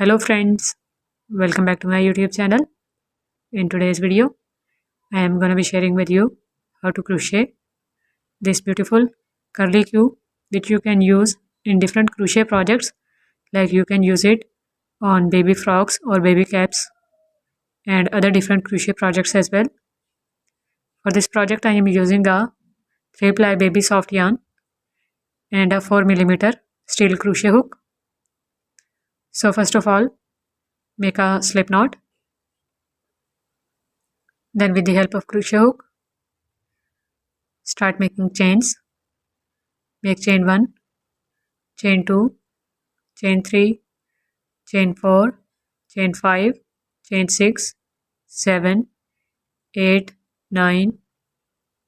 Hello friends, welcome back to my YouTube channel. In today's video, I am going to be sharing with you how to crochet this beautiful curly cue which you can use in different crochet projects, like you can use it on baby frocks or baby caps and other different crochet projects as well. For this project I am using a 3-ply baby soft yarn and a 4mm steel crochet hook. So first of all, make a slip knot. Then with the help of crochet hook, start making chains. Make chain 1, chain 2, chain 3, chain 4, chain 5, chain 6, 7, 8, 9,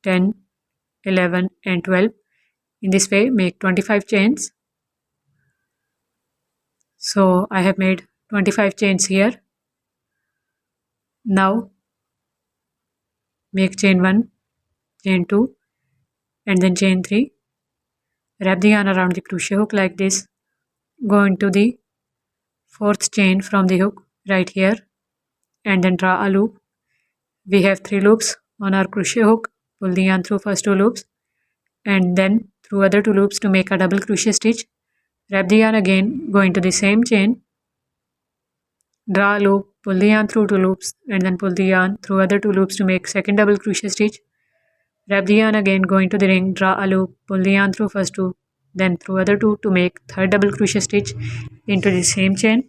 10, 11 and 12. In this way make 25 chains. So I have made 25 chains here. Now make chain 1, chain 2 and then chain 3. Wrap the yarn around the crochet hook like this. Go into the 4th chain from the hook right here and then draw a loop. We have 3 loops on our crochet hook. Pull the yarn through first 2 loops and then through other 2 loops to make a double crochet stitch. Wrap the yarn again, go into the same chain, draw a loop, pull the yarn through 2 loops and then pull the yarn through other 2 loops to make second double crochet stitch. Wrap the yarn again, go into the ring, draw a loop, pull the yarn through first 2, then through other 2 to make third double crochet stitch into the same chain.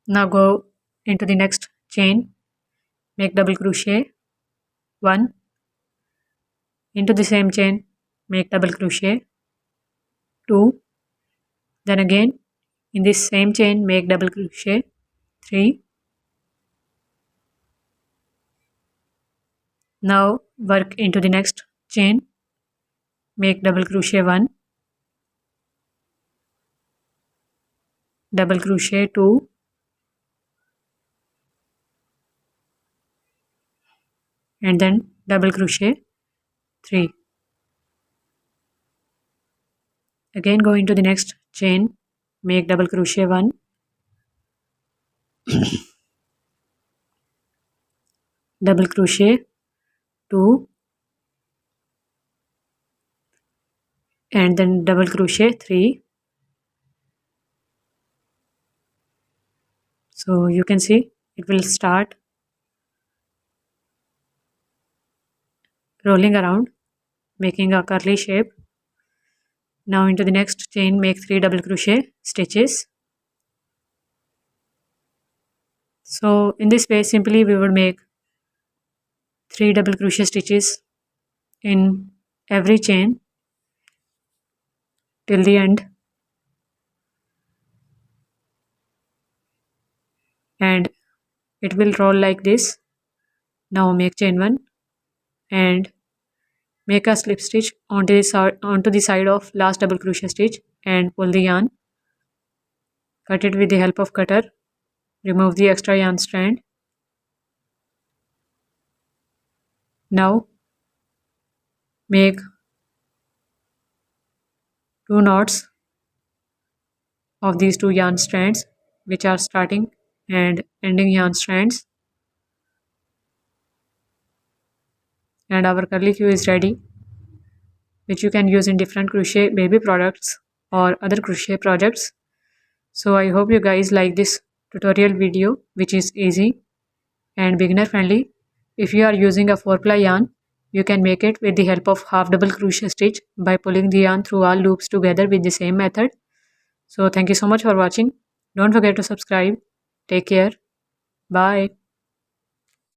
Now go into the next chain, make double crochet 1, into the same chain, make double crochet 2, then again in this same chain make double crochet 3. Now work into the next chain, make double crochet 1, double crochet 2, and then double crochet 3. Again go into the next chain, make double crochet 1, double crochet 2 and then double crochet 3. So you can see it will start rolling around, making a curly shape. Now into the next chain make 3 double crochet stitches. So in this way simply we would make 3 double crochet stitches in every chain till the end, and it will roll like this. Now make chain 1 and make a slip stitch onto the side of last double crochet stitch and pull the yarn. Cut it with the help of cutter. Remove the extra yarn strand. Now make 2 knots of these 2 yarn strands, which are starting and ending yarn strands, and our curly cue is ready, which you can use in different crochet baby products or other crochet projects. So I hope you guys like this tutorial video, which is easy and beginner friendly. If you are using a 4-ply yarn, you can make it with the help of half double crochet stitch by pulling the yarn through all loops together with the same method. So thank you so much for watching. Don't forget to subscribe. Take care. Bye.